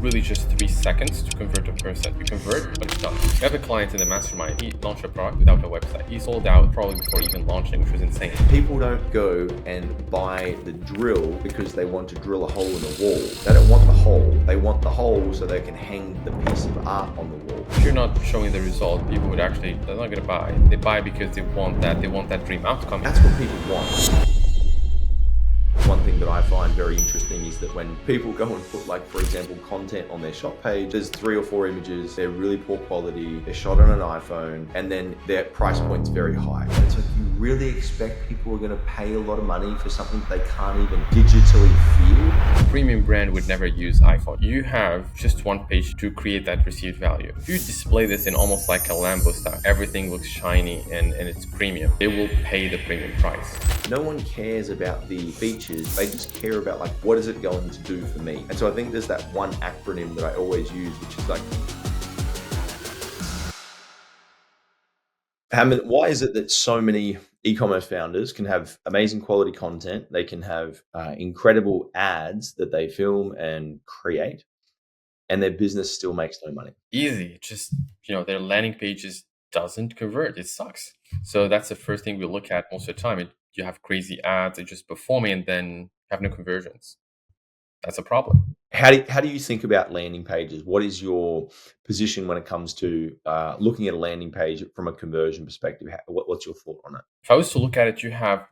really just 3 seconds to convert a person. You convert, but it's done. We have a client in the mastermind. He launched a product without a website. He sold out probably before even launching, which was insane. People don't go and buy the drill because they want to drill a hole in the wall. They don't want the hole. They want the hole so they can hang the piece of art on the wall. If you're not showing the result, people would actually, they're not going to buy. They buy because they want that dream outcome. That's what people want. One thing that I find very interesting is that when people go and put, like, for example, content on their shop page, there's 3 or 4 images, they're really poor quality, they're shot on an iPhone, and then their price point's very high. And so if you really expect people are going to pay a lot of money for something that they can't even digitally feel. A premium brand would never use iPhone. You have just one page to create that perceived value. If you display this in almost like a Lambo style, everything looks shiny and it's premium. They will pay the premium price. No one cares about the features. They just care about, like, what is it going to do for me? And so I think there's that one acronym that I always use, which is like, Hamen, why is it that so many e-commerce founders can have amazing quality content? They can have incredible ads that they film and create, and their business still makes no money? Easy. Just, their landing pages doesn't convert. It sucks. So that's the first thing we look at most of the time. You have crazy ads, they're just performing, and then have no conversions. That's a problem. How do you think about landing pages? What is your position when it comes to looking at a landing page from a conversion perspective? What's your thought on it? If I was to look at it, you have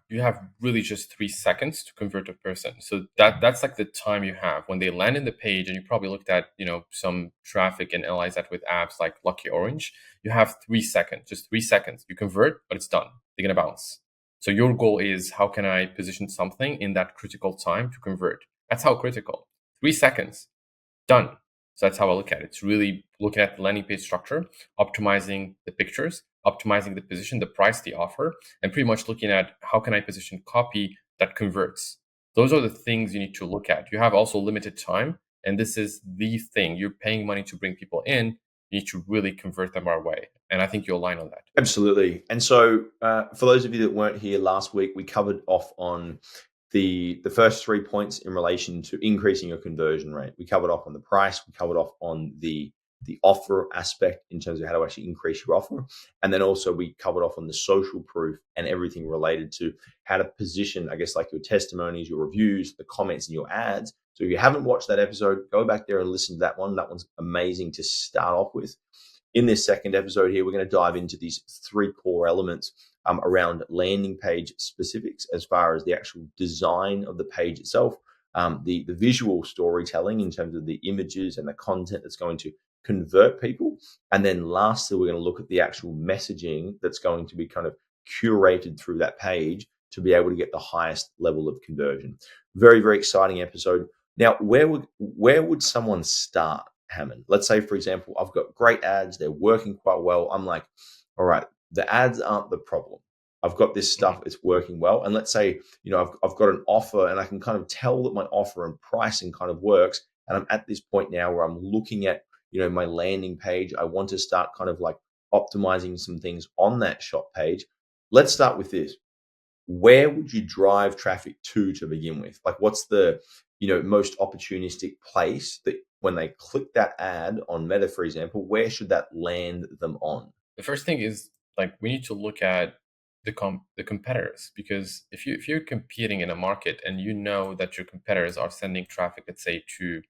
really just 3 seconds to convert a person. So that's like the time you have when they land in the page, and you probably looked at some traffic and analyze that with apps like Lucky Orange. You have 3 seconds, just 3 seconds. You convert, but it's done. They're gonna bounce. So your goal is, how can I position something in that critical time to convert? That's how critical. 3 seconds, done. So that's how I look at it. It's really looking at the landing page structure, optimizing the pictures, optimizing the position, the price, the offer, and pretty much looking at how can I position copy that converts. Those are the things you need to look at. You have also limited time, and this is the thing. You're paying money to bring people in. You need to really convert them our way. And I think you'll align on that. Absolutely. And so for those of you that weren't here last week, we covered off on the first 3 points in relation to increasing your conversion rate. We covered off on the price. We covered off on the offer aspect in terms of how to actually increase your offer. And then also we covered off on the social proof and everything related to how to position, I guess, like your testimonies, your reviews, the comments, and your ads. So if you haven't watched that episode, go back there and listen to that one. That one's amazing to start off with. In this second episode here, we're going to dive into these 3 core elements around landing page specifics, as far as the actual design of the page itself, the visual storytelling in terms of the images and the content that's going to convert people. And then lastly, we're going to look at the actual messaging that's going to be kind of curated through that page to be able to get the highest level of conversion. Very, very exciting episode. Now, where would someone start, Hamen? Let's say, for example, I've got great ads. They're working quite well. I'm like, all right, the ads aren't the problem. I've got this stuff, it's working well. And let's say, I've got an offer, and I can kind of tell that my offer and pricing kind of works. And I'm at this point now where I'm looking at, my landing page. I want to start kind of like optimizing some things on that shop page. Let's start with this. Where would you drive traffic to begin with? Like, what's the, most opportunistic place that when they click that ad on Meta, for example, where should that land them on? The first thing is, like, we need to look at the competitors, because if you're competing in a market and you know that your competitors are sending traffic, let's say, to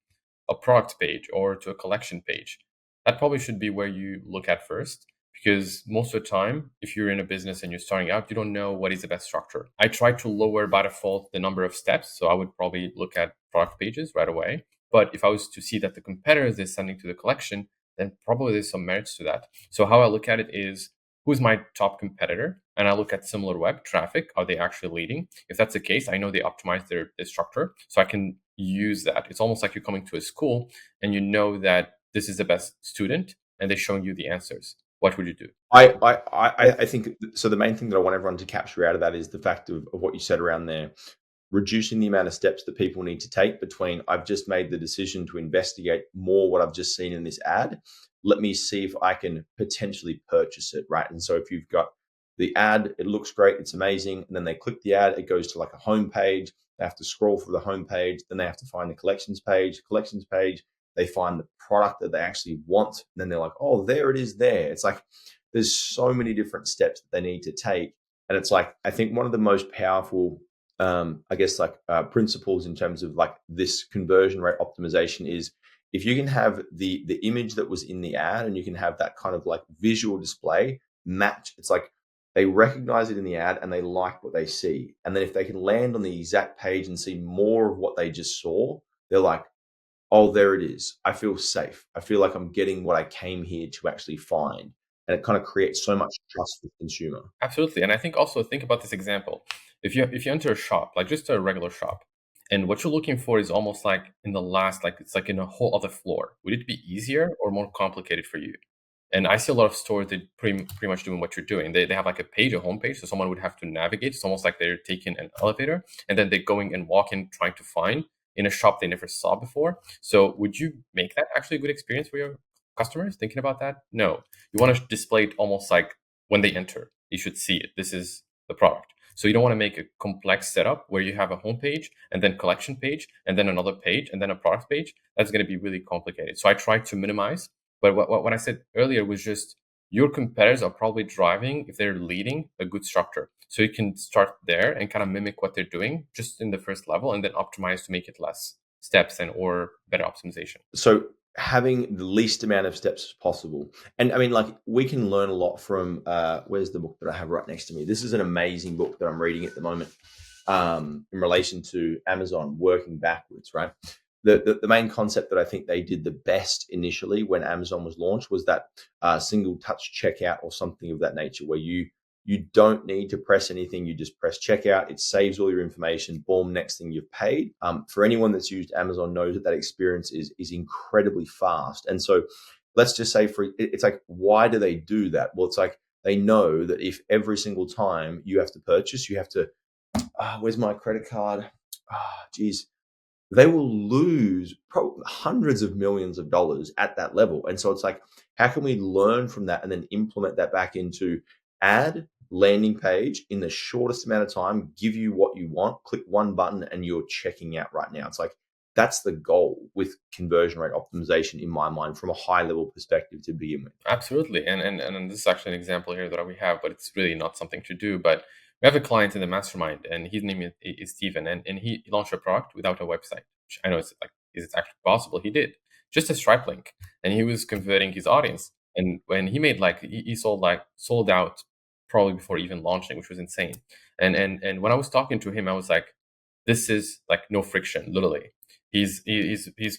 a product page or to a collection page, that probably should be where you look at first. Because most of the time, if you're in a business and you're starting out, you don't know what is the best structure. I try to lower by default the number of steps. So I would probably look at product pages right away. But if I was to see that the competitors are sending to the collection, then probably there's some merits to that. So how I look at it is, who's my top competitor? And I look at similar web traffic. Are they actually leading? If that's the case, I know they optimize their structure. So I can use that. It's almost like you're coming to a school and you know that this is the best student and they're showing you the answers. What would you do? I think so. The main thing that I want everyone to capture out of that is the fact of what you said around there, reducing the amount of steps that people need to take between, I've just made the decision to investigate more what I've just seen in this ad. Let me see if I can potentially purchase it, right? And so if you've got the ad, it looks great, it's amazing. And then they click the ad, it goes to like a home page. They have to scroll through the home page. Then they have to find the collections page. they find the product that they actually want, and then they're like, oh, there it is there. It's like there's so many different steps that they need to take. And it's like, I think one of the most powerful, I guess, like principles in terms of like this conversion rate optimization is if you can have the image that was in the ad and you can have that kind of like visual display match. It's like they recognize it in the ad and they like what they see. And then if they can land on the exact page and see more of what they just saw, they're like, oh, there it is. I feel safe. I feel like I'm getting what I came here to actually find. And it kind of creates so much trust with the consumer. Absolutely. And I think also think about this example. If you enter a shop, like just a regular shop, and what you're looking for is almost like in the last, like it's like in a whole other floor, would it be easier or more complicated for you? And I see a lot of stores that pretty much doing what you're doing. They have like a page, a homepage, so someone would have to navigate. It's almost like they're taking an elevator and then they're going and walking, trying to find in a shop they never saw before. So would you make that actually a good experience for your customers? Thinking about that? No. You want to display it almost like when they enter, you should see it. This is the product. So you don't want to make a complex setup where you have a homepage and then collection page and then another page and then a product page. That's going to be really complicated. So I try to minimize. But what I said earlier was just your competitors are probably driving, if they're leading, a good structure. So you can start there and kind of mimic what they're doing just in the first level and then optimize to make it less steps and or better optimization. So having the least amount of steps as possible. And I mean, like we can learn a lot from, where's the book that I have right next to me? This is an amazing book that I'm reading at the moment in relation to Amazon working backwards, right? The main concept that I think they did the best initially when Amazon was launched was that single touch checkout or something of that nature, where you don't need to press anything. You just press checkout. It saves all your information. Boom, next thing you've paid. For anyone that's used Amazon knows that experience is incredibly fast. And so let's just say it's like, why do they do that? Well, it's like they know that if every single time you have to purchase, you have to, where's my credit card? Geez. They will lose probably hundreds of millions of dollars at that level. And so it's like, how can we learn from that and then implement that back into ad, landing page in the shortest amount of time, give you what you want, click one button and you're checking out right now. It's like, that's the goal with conversion rate optimization in my mind from a high level perspective to begin with. Absolutely. And this is actually an example here that we have, but it's really not something to do. But we have a client in the mastermind and his name is Steven, and he launched a product without a website, which I know it's like, is it actually possible? He did just a Stripe link and he was converting his audience. And when he made he sold out probably before even launching, which was insane. And when I was talking to him, I was like, this is like no friction, literally. He's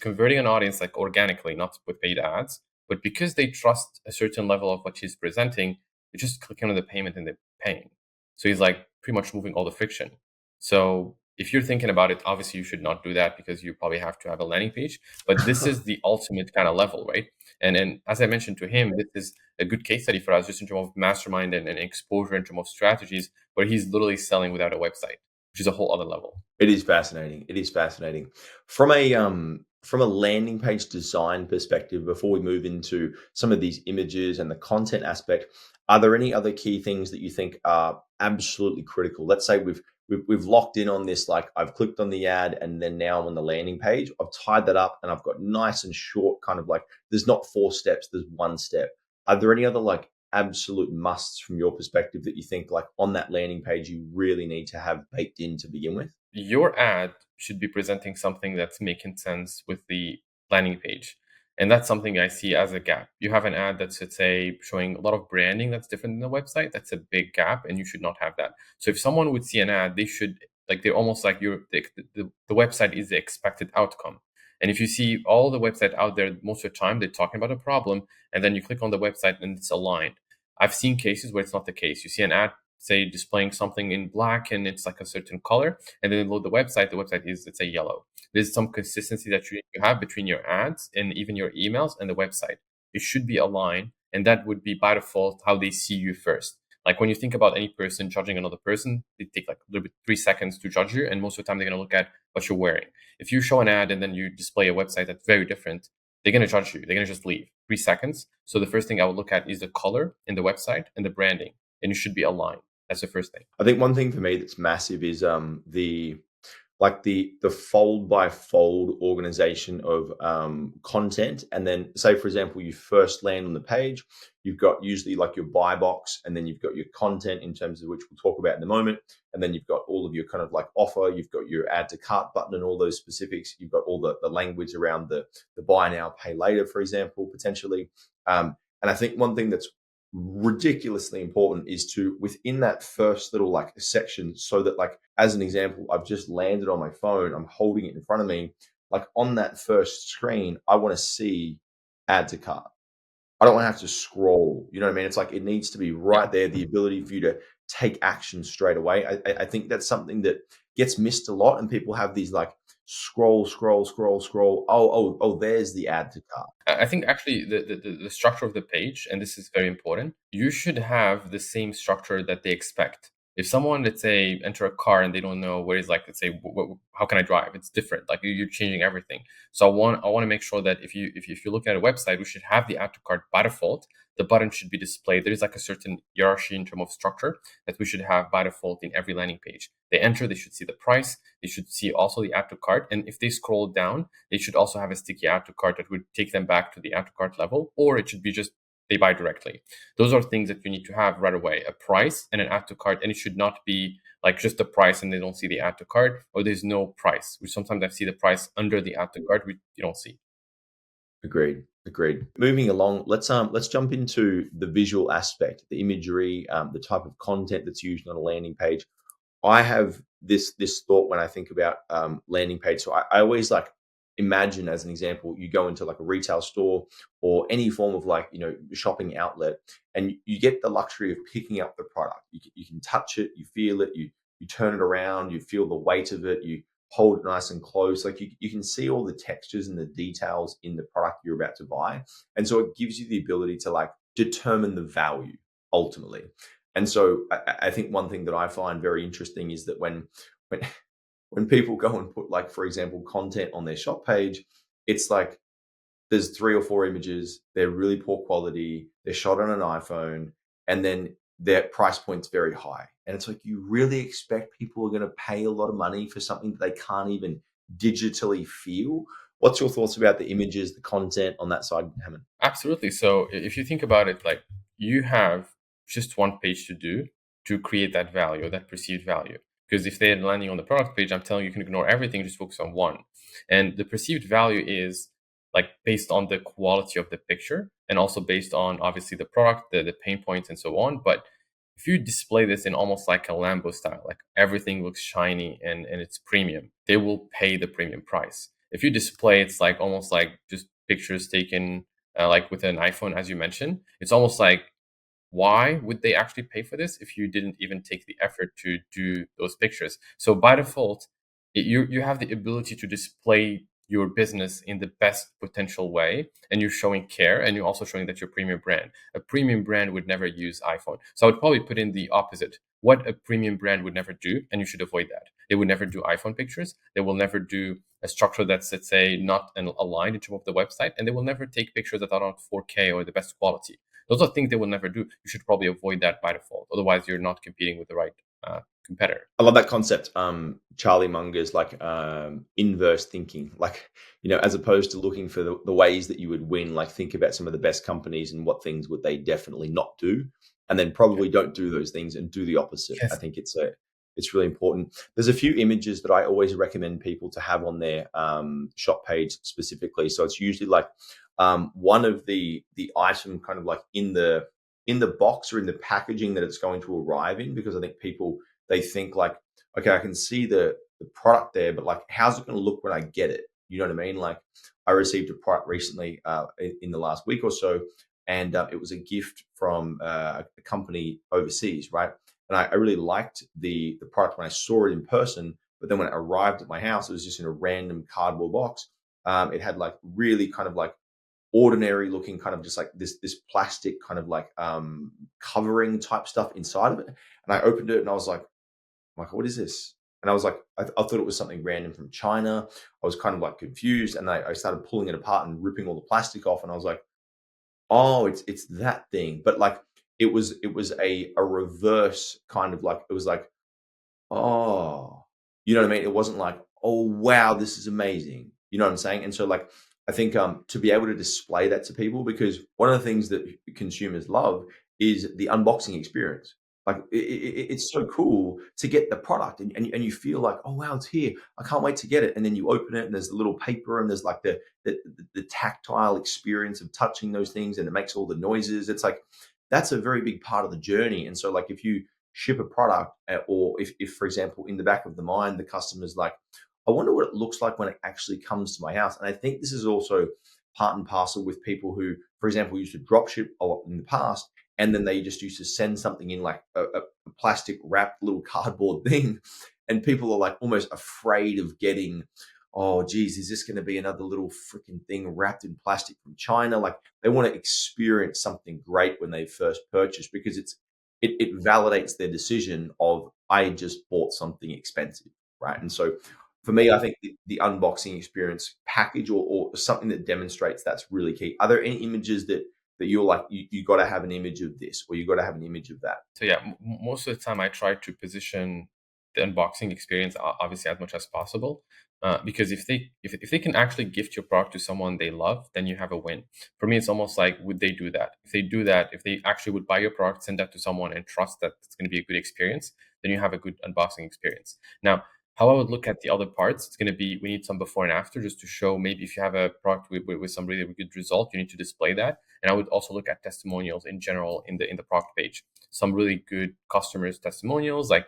converting an audience like organically, not with paid ads, but because they trust a certain level of what he's presenting, they just click on the payment and they're paying. So he's like pretty much moving all the friction. So if you're thinking about it, obviously you should not do that because you probably have to have a landing page. But this is the ultimate kind of level, right? And as I mentioned to him, this is a good case study for us just in terms of mastermind and exposure in terms of strategies where he's literally selling without a website, which is a whole other level. It is fascinating. It is fascinating. From a landing page design perspective, before we move into some of these images and the content aspect, are there any other key things that you think are absolutely critical? Let's say we've locked in on this, like I've clicked on the ad and then now I'm on the landing page. I've tied that up and I've got nice and short, kind of like there's not 4 steps, there's 1 step. Are there any other like absolute musts from your perspective that you think like on that landing page you really need to have baked in to begin with? Your ad should be presenting something that's making sense with the landing page. And that's something I see as a gap. You have an ad that's, let's say, showing a lot of branding that's different than the website. That's a big gap, and you should not have that. So if someone would see an ad, they should, like, they're almost like the website is the expected outcome. And if you see all the website out there, most of the time they're talking about a problem, and then you click on the website and it's aligned. I've seen cases where it's not the case. You see an ad, say, displaying something in black and it's like a certain color, and then load the website is, let's say, yellow. There's some consistency that you have between your ads and even your emails and the website. It should be aligned, and that would be by default how they see you first. Like when you think about any person judging another person, they take like a little bit 3 seconds to judge you, and most of the time they're going to look at what you're wearing. If you show an ad and then you display a website that's very different, they're going to judge you. They're going to just leave 3 seconds. So the first thing I would look at is the color in the website and the branding, and it should be aligned. That's the first thing. I think one thing for me that's massive is like the fold by fold organization of content. And then say, for example, you first land on the page, you've got usually like your buy box, and then you've got your content, in terms of which we'll talk about in a moment. And then you've got all of your kind of like offer, you've got your add to cart button and all those specifics. You've got all the language around the buy now, pay later, for example, potentially. And I think one thing that's ridiculously important is to, within that first little like section, so that, like, as an example, I've just landed on my phone, I'm holding it in front of me, like on that first screen, I want to see add to cart. I don't want to have to scroll. You know what I mean? It's like it needs to be right there, the ability for you to take action straight away. I think that's something that gets missed a lot, and people have these like scroll, scroll, scroll, scroll. Oh, there's the add to cart. I think actually the structure of the page, and this is very important, you should have the same structure that they expect. If someone, let's say, enter a car and they don't know where is, like, let's say, how can I drive? It's different. Like, you're changing everything. So I want to make sure that if you look at a website, we should have the add to cart by default. The button should be displayed. There is like a certain hierarchy in terms of structure that we should have by default in every landing page. They enter, they should see the price. They should see also the add to cart. And if they scroll down, they should also have a sticky add to cart that would take them back to the add to cart level, or it should be just they buy directly. Those are things that you need to have right away: a price and an add to cart. And it should not be like just the price and they don't see the add to cart, or there's no price, which sometimes I see the price under the add to cart, which you don't see. Agreed. Agreed. Moving along, let's jump into the visual aspect, the imagery, the type of content that's used on a landing page. I have this thought when I think about landing page. So I always like imagine, as an example, you go into like a retail store or any form of like, shopping outlet, and you get the luxury of picking up the product. You can touch it, you feel it, you turn it around, you feel the weight of it, you hold it nice and close. Like you can see all the textures and the details in the product you're about to buy. And so it gives you the ability to like determine the value ultimately. And so I think one thing that I find very interesting is that when people go and put, like, for example, content on their shop page, it's like there's 3 or 4 images, they're really poor quality, they're shot on an iPhone, and then their price point's very high. And it's like, you really expect people are going to pay a lot of money for something that they can't even digitally feel? What's your thoughts about the images, the content on that side, Hammond? Absolutely. So if you think about it, like, you have just one page to do to create that value, that perceived value. Because if they're landing on the product page, I'm telling you, you can ignore everything, just focus on one. And the perceived value is like based on the quality of the picture, and also based on obviously the product, the pain points and so on. But if you display this in almost like a Lambo style, like everything looks shiny and it's premium, they will pay the premium price. If you display it's like almost like just pictures taken like with an iPhone, as you mentioned, it's almost like, why would they actually pay for this if you didn't even take the effort to do those pictures? So by default, you have the ability to display your business in the best potential way, and you're showing care, and you're also showing that you're a premium brand. A premium brand would never use iPhone. So I would probably put in the opposite. What a premium brand would never do, and you should avoid that. They would never do iPhone pictures. They will never do a structure that's, let's say, not aligned in terms of the website, and they will never take pictures that are not 4K or the best quality. Those are things they will never do. You should probably avoid that by default. Otherwise, you're not competing with the right competitor. I love that concept. Charlie Munger's like inverse thinking, like, as opposed to looking for the ways that you would win, like think about some of the best companies and what things would they definitely not do, and then probably don't do those things and do the opposite. Yes. I think it's really important. There's a few images that I always recommend people to have on their shop page specifically. So it's usually like one of the item kind of like in the box or in the packaging that it's going to arrive in, because I think people, they think like, okay, I can see the product there, but like, how's it going to look when I get it? You know what I mean? Like, I received a product recently in the last week or so, and it was a gift from a company overseas, right? And I really liked the product when I saw it in person, but then when it arrived at my house, it was just in a random cardboard box. It had like really kind of like ordinary looking, kind of just like this plastic kind of like covering type stuff inside of it. And I opened it and I was like, what is this? And I was like, I thought it was something random from China. I was kind of like confused, and I started pulling it apart and ripping all the plastic off. And I was like, oh, it's that thing. But like, it was a reverse kind of like, it was like, oh, you know what I mean? It wasn't like, oh wow, this is amazing. You know what I'm saying? And so like I think to be able to display that to people, because one of the things that consumers love is the unboxing experience. Like it's so cool to get the product and you feel like, oh wow, it's here. I can't wait to get it. And then you open it and there's the little paper and there's like the tactile experience of touching those things and it makes all the noises. It's like that's a very big part of the journey. And so like if you ship a product or if for example in the back of the mind the customer's like, I wonder what it looks like when it actually comes to my house. And I think this is also part and parcel with people who, for example, used to drop ship a lot in the past, and then they just used to send something in like a plastic wrapped little cardboard thing. And people are like almost afraid of getting, oh, geez, is this going to be another little freaking thing wrapped in plastic from China? Like they want to experience something great when they first purchase because it validates their decision of, I just bought something expensive, right? And so for me, I think the unboxing experience package or something that demonstrates that's really key. Are there any images that you're like, you got to have an image of this or you got to have an image of that? So yeah, most of the time I try to position the unboxing experience obviously as much as possible, because if they can actually gift your product to someone they love, then you have a win. For me, it's almost like, would they do that? If they do that, if they actually would buy your product, send that to someone, and trust that it's going to be a good experience, then you have a good unboxing experience. Now, how I would look at the other parts, it's going to be, we need some before and after just to show, maybe if you have a product with some really good result, you need to display that. And I would also look at testimonials in general in the product page. Some really good customers testimonials, like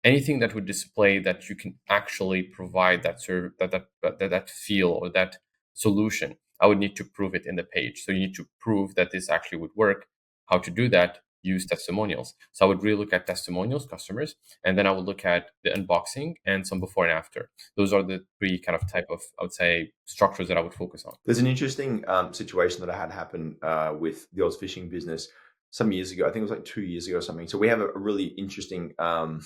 anything that would display that you can actually provide that that feel or that solution. I would need to prove it in the page. So you need to prove that this actually would work. How to do that? Use testimonials. So I would really look at testimonials, customers, and then I would look at the unboxing and some before and after. Those are the three kind of type of, I would say, structures that I would focus on. There's an interesting situation that I had happen with the Oz fishing business some years ago. I think it was like 2 years ago or something. So we have a really interesting I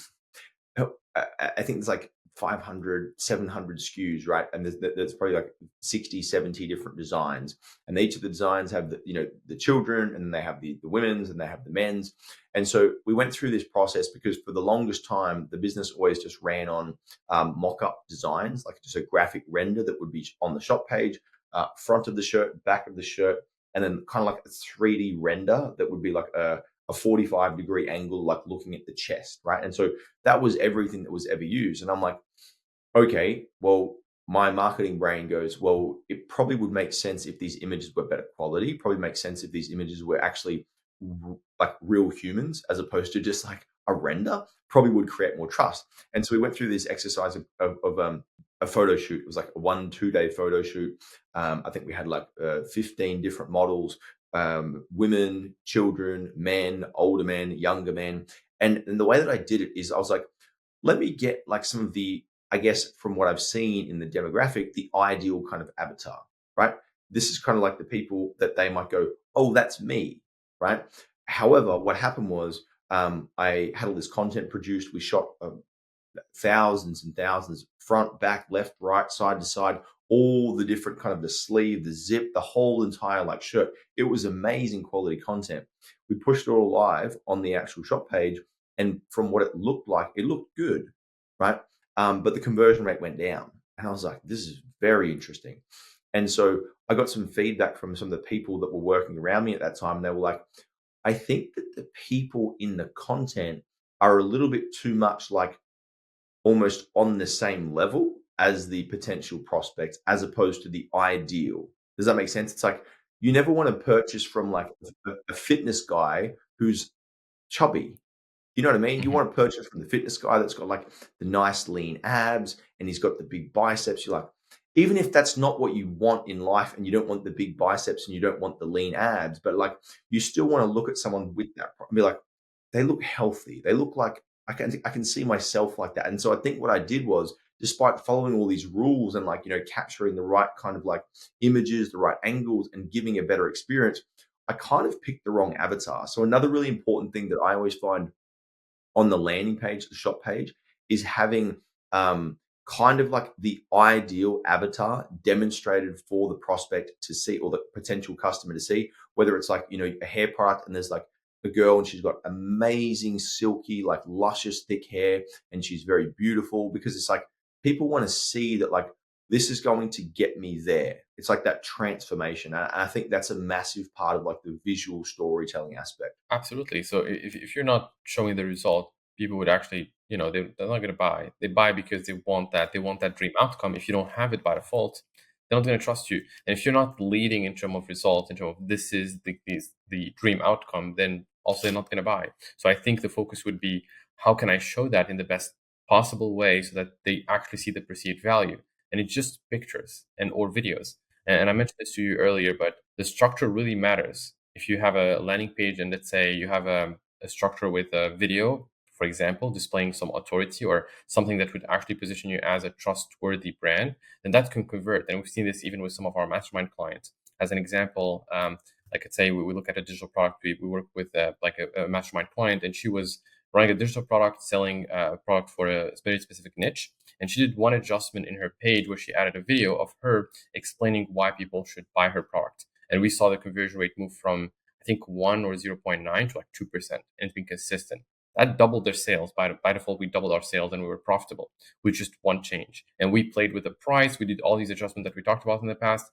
think there's like 500, 700 SKUs, right? And there's probably like 60, 70 different designs. And each of the designs have the children, and they have the women's, and they have the men's. And so we went through this process because for the longest time, the business always just ran on mock-up designs, like just a graphic render that would be on the shop page, front of the shirt, back of the shirt, and then kind of like a 3D render that would be like a 45-degree angle, like looking at the chest, right? And so that was everything that was ever used. And I'm like, okay, well, my marketing brain goes, well, it probably would make sense if these images were better quality, probably makes sense if these images were actually like real humans as opposed to just like a render, probably would create more trust. And so we went through this exercise of a photo shoot. It was like a 1-2 day photo shoot. I think we had like 15 different models, women, children, men, older men, younger men. And the way that I did it is I was like, let me get like some of the, I guess, from what I've seen in the demographic, the ideal kind of avatar, right? This is kind of like the people that they might go, oh, that's me, right? However, what happened was I had all this content produced. We shot thousands and thousands, front, back, left, right, side to side, all the different kind of the sleeve, the zip, the whole entire like shirt. It was amazing quality content. We pushed it all live on the actual shop page. And from what it looked like, it looked good, right? But the conversion rate went down. And I was like, this is very interesting. And so I got some feedback from some of the people that were working around me at that time. And they were like, I think that the people in the content are a little bit too much like almost on the same level as the potential prospects, as opposed to the ideal. Does that make sense? It's like you never want to purchase from like a fitness guy who's chubby. You know what I mean? You Mhm. want to purchase from the fitness guy that's got like the nice lean abs and he's got the big biceps. You're like, even if that's not what you want in life and you don't want the big biceps and you don't want the lean abs, but like you still want to look at someone with that and be like, they look healthy. They look like I can see myself like that. And so I think what I did was, despite following all these rules and like, capturing the right kind of like images, the right angles and giving a better experience, I kind of picked the wrong avatar. So another really important thing that I always find on the landing page, the shop page, is having kind of like the ideal avatar demonstrated for the prospect to see or the potential customer to see, whether it's like, a hair product and there's like a girl and she's got amazing silky, like luscious, thick hair and she's very beautiful, because it's like people want to see that like this is going to get me there. It's like that transformation. And I think that's a massive part of like the visual storytelling aspect. Absolutely. So if you're not showing the result, people would actually, they're not going to buy. They buy because they want that dream outcome. If you don't have it by default, they're not going to trust you. And if you're not leading in terms of results, in terms of this is the dream outcome, then also they're not going to buy. So I think the focus would be, how can I show that in the best possible way so that they actually see the perceived value? And it's just pictures and or videos. And I mentioned this to you earlier, but the structure really matters. If you have a landing page and let's say you have a structure with a video, for example, displaying some authority or something that would actually position you as a trustworthy brand, then that can convert. And we've seen this even with some of our mastermind clients. As an example, I could say we look at a digital product. We work with like a mastermind client, and she was running a digital product, selling a product for a very specific niche. And she did one adjustment in her page where she added a video of her explaining why people should buy her product. And we saw the conversion rate move from, I think, 1 or 0.9 to like 2%. And it's been consistent. That doubled their sales. By default, we doubled our sales and we were profitable with just one change. And we played with the price. We did all these adjustments that we talked about in the past.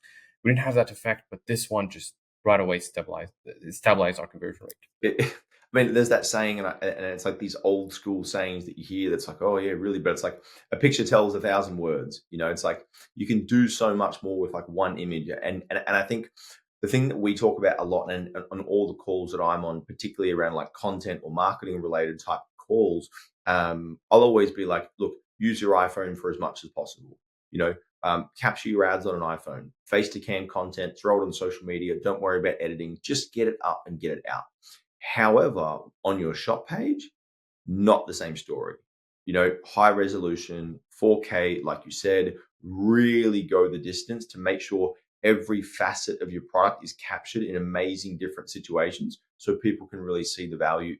We didn't have that effect, but this one just right away stabilized our conversion rate. I mean, there's that saying, and it's like these old school sayings that you hear that's like, oh, yeah, really. But it's like a picture tells 1,000 words. It's like you can do so much more with like one image. And I think the thing that we talk about a lot and on all the calls that I'm on, particularly around like content or marketing related type calls, I'll always be like, look, use your iPhone for as much as possible. Capture your ads on an iPhone, face to cam content, throw it on social media. Don't worry about editing. Just get it up and get it out. However, on your shop page, not the same story. High resolution, 4K, like you said, really go the distance to make sure every facet of your product is captured in amazing different situations so people can really see the value.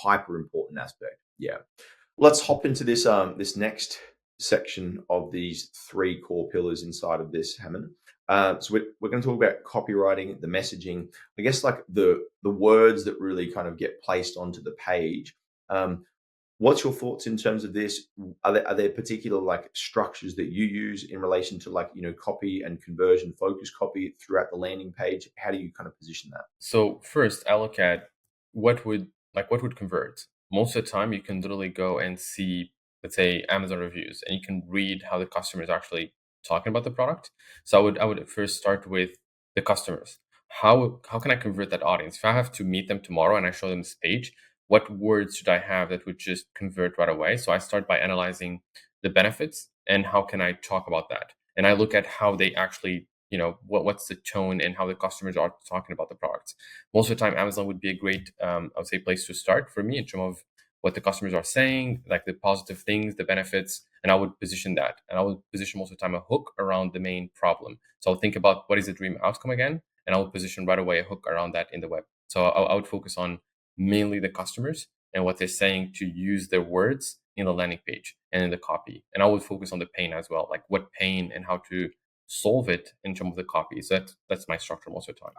Hyper important aspect. Yeah. Let's hop into this this next section of these 3 core pillars inside of this, Hamen. So we're going to talk about copywriting, the messaging, I guess like the words that really kind of get placed onto the page. What's your thoughts in terms of this? Are there particular like structures that you use in relation to like, copy and conversion focus copy throughout the landing page? How do you kind of position that? So first I look at what would convert. Most of the time you can literally go and see, let's say, Amazon reviews, and you can read how the customer is actually talking about the product. So I would first start with the customers. How can I convert that audience? If I have to meet them tomorrow and I show them this page, what words should I have that would just convert right away? So I start by analyzing the benefits and how can I talk about that. And I look at how they actually, what's the tone and how the customers are talking about the products. Most of the time, Amazon would be a great, I would say, place to start for me in terms of what the customers are saying, like the positive things, the benefits, and I would position that. And I would position most of the time a hook around the main problem. So I'll think about what is the dream outcome again, and I would position right away a hook around that in the web. So I would focus on mainly the customers and what they're saying to use their words in the landing page and in the copy. And I would focus on the pain as well, like what pain and how to solve it in terms of the copy. So that's my structure most of the time.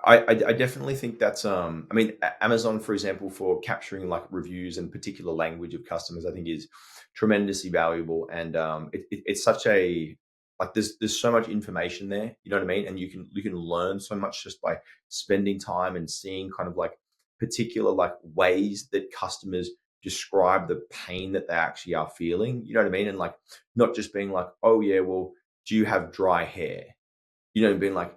I definitely think that's I mean, Amazon, for example, for capturing like reviews and particular language of customers, I think is tremendously valuable. And it's such a like there's so much information there, you know what I mean? And you can learn so much just by spending time and seeing kind of like particular like ways that customers describe the pain that they actually are feeling, you know what I mean? And like not just being like, oh yeah, well, do you have dry hair? Being like,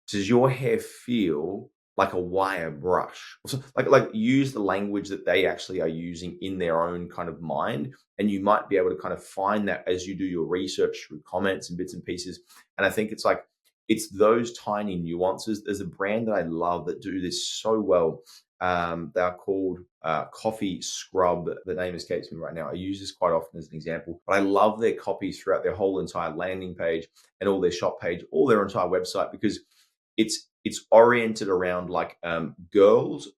does your hair feel like a wire brush? So, like use the language that they actually are using in their own kind of mind. And you might be able to kind of find that as you do your research through comments and bits and pieces. And I think it's those tiny nuances. There's a brand that I love that do this so well. They are called Coffee Scrub. The name escapes me right now. I use this quite often as an example, but I love their copy throughout their whole entire landing page and all their shop page, all their entire website, because it's oriented around like girls,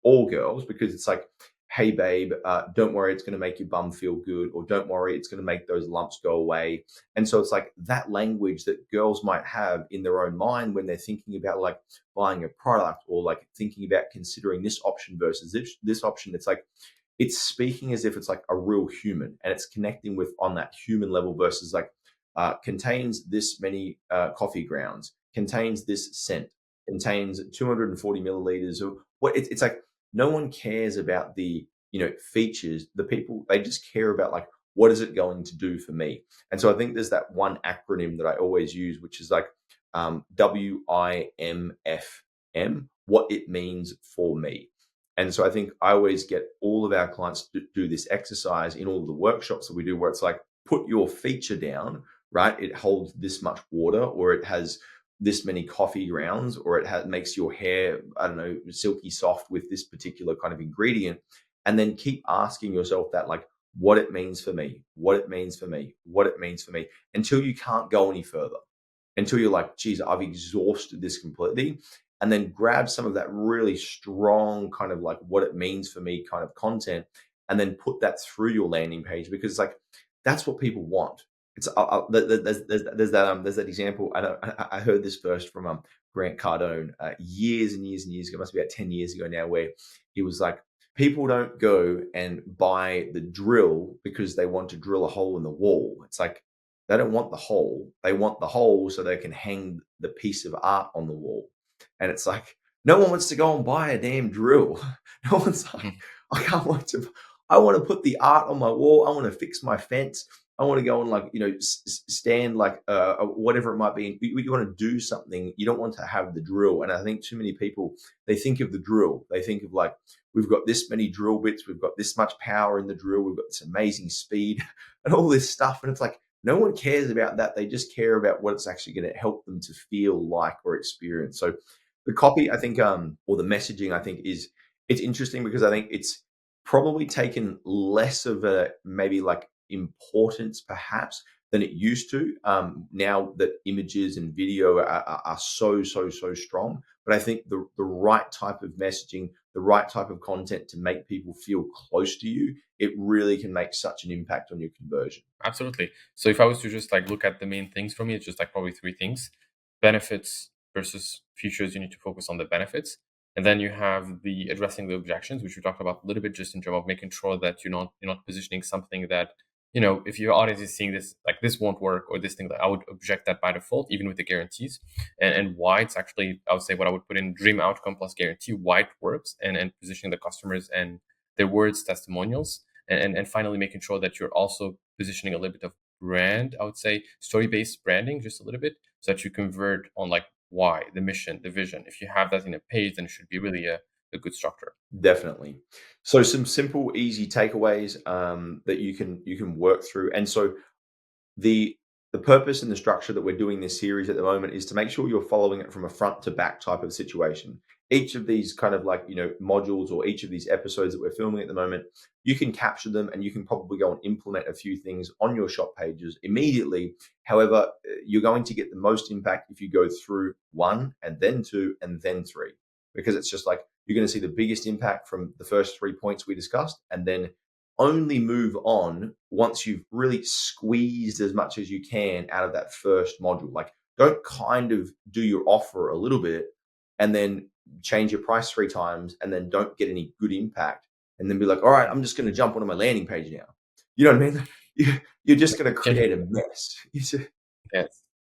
all girls, because it's like, hey babe, don't worry, it's going to make your bum feel good, or don't worry, it's going to make those lumps go away. And so it's like that language that girls might have in their own mind when they're thinking about like buying a product or like thinking about considering this option versus this option. It's like it's speaking as if it's like a real human, and it's connecting with on that human level versus like contains this many coffee grounds, contains this scent, contains 240 milliliters of what it's like. No one cares about the features. The people, they just care about like, what is it going to do for me? And so I think there's that one acronym that I always use, which is like WIMFM, what it means for me. And so I think I always get all of our clients to do this exercise in all of the workshops that we do, where it's like, put your feature down, right? It holds this much water, or it has this many coffee grounds, or it makes your hair, I don't know, silky soft with this particular kind of ingredient. And then keep asking yourself that, like, what it means for me, what it means for me, what it means for me, until you can't go any further, until you're like, geez, I've exhausted this completely. And then grab some of that really strong kind of like what it means for me kind of content, and then put that through your landing page, because it's like, that's what people want. It's there's that example. I heard this first from Grant Cardone years and years and years ago. It must be about 10 years ago now, where he was like, people don't go and buy the drill because they want to drill a hole in the wall. It's like, they don't want the hole. They want the hole so they can hang the piece of art on the wall. And it's like, no one wants to go and buy a damn drill. No one's like, I can't wait to. I want to put the art on my wall. I want to fix my fence. I want to go and like, stand like whatever it might be. You want to do something. You don't want to have the drill. And I think too many people, they think of the drill. They think of like, we've got this many drill bits. We've got this much power in the drill. We've got this amazing speed and all this stuff. And it's like, no one cares about that. They just care about what it's actually going to help them to feel like or experience. So the copy, I think, or the messaging, I think it's interesting, because I think it's probably taken less of a maybe like importance perhaps than it used to, now that images and video are so strong. But I think the right type of messaging, the right type of content to make people feel close to you, it really can make such an impact on your conversion. Absolutely. So if I was to just like look at the main things for me, it's just like probably three things: benefits versus features. You need to focus on the benefits. And then you have the addressing the objections, which we talked about a little bit, just in terms of making sure that you're not positioning something that, if your audience is seeing this, like this won't work, or this thing, that I would object that by default, even with the guarantees, and why it's actually, I would say what I would put in dream outcome plus guarantee, why it works, and positioning the customers and their words, testimonials, and finally making sure that you're also positioning a little bit of brand, I would say story-based branding, just a little bit, so that you convert on like why, the mission, the vision. If you have that in a page, then it should be really a good structure. Definitely. So some simple, easy takeaways that you can work through. And so the purpose and the structure that we're doing this series at the moment is to make sure you're following it from a front to back type of situation. Each of these kind of like, modules, or each of these episodes that we're filming at the moment, you can capture them and you can probably go and implement a few things on your shop pages immediately. However, you're going to get the most impact if you go through one and then two and then three, because it's just like, you're going to see the biggest impact from the first 3 points we discussed, and then only move on once you've really squeezed as much as you can out of that first module. Like, don't kind of do your offer a little bit and then change your price 3 times and then don't get any good impact, and then be like, all right, I'm just going to jump onto my landing page now. You know what I mean? You're just going to create a mess. Yes,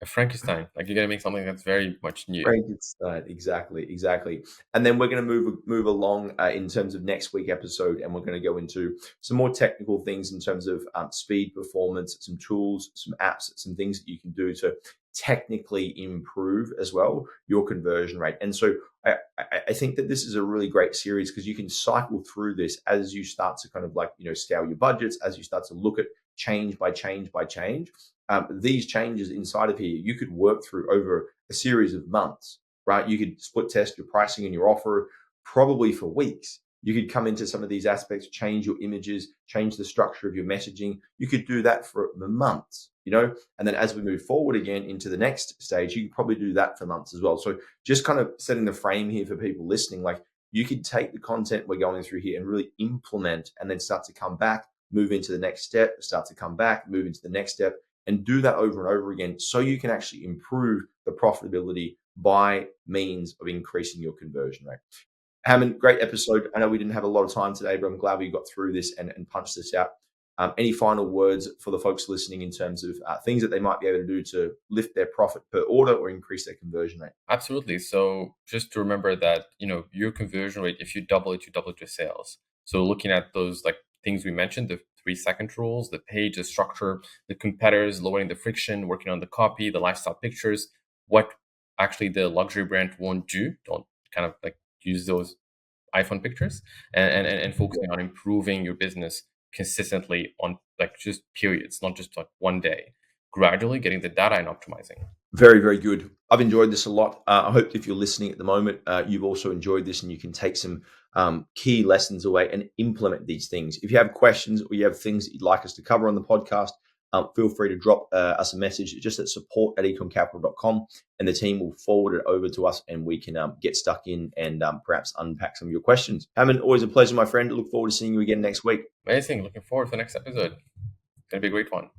a Frankenstein. Like, you got to make something that's very much new. Frankenstein, exactly. And then we're going to move along in terms of next week episode, and we're going to go into some more technical things in terms of speed, performance, some tools, some apps, some things that you can do to technically improve as well your conversion rate. And so I think that this is a really great series, because you can cycle through this as you start to kind of like, scale your budgets, as you start to look at change by change by change. These changes inside of here, you could work through over a series of months, right? You could split test your pricing and your offer probably for weeks. You could come into some of these aspects, change your images, change the structure of your messaging. You could do that for months, and then as we move forward again into the next stage, you could probably do that for months as well. So just kind of setting the frame here for people listening, like, you could take the content we're going through here and really implement, and then start to come back, move into the next step, start to come back, move into the next step, and do that over and over again, so you can actually improve the profitability by means of increasing your conversion rate. Hammond, great episode. I know we didn't have a lot of time today, but I'm glad we got through this and punched this out. Any final words for the folks listening in terms of things that they might be able to do to lift their profit per order or increase their conversion rate? Absolutely. So just to remember that, your conversion rate, if you double it, you double your sales. So looking at those like things we mentioned, the 3-second rules, the page, the structure, the competitors, lowering the friction, working on the copy, the lifestyle pictures, what actually the luxury brand won't do. Don't kind of like use those iPhone pictures and focusing on improving your business consistently on like just periods, not just like one day, gradually getting the data and optimizing. Very, very good. I've enjoyed this a lot. I hope if you're listening at the moment, you've also enjoyed this and you can take some key lessons away and implement these things. If you have questions or you have things that you'd like us to cover on the podcast, feel free to drop us a message just at support@ecomcapital.com and the team will forward it over to us and we can get stuck in and perhaps unpack some of your questions. Hammond, always a pleasure, my friend. Look forward to seeing you again next week. Amazing. Looking forward to the next episode. It's going to be a great one.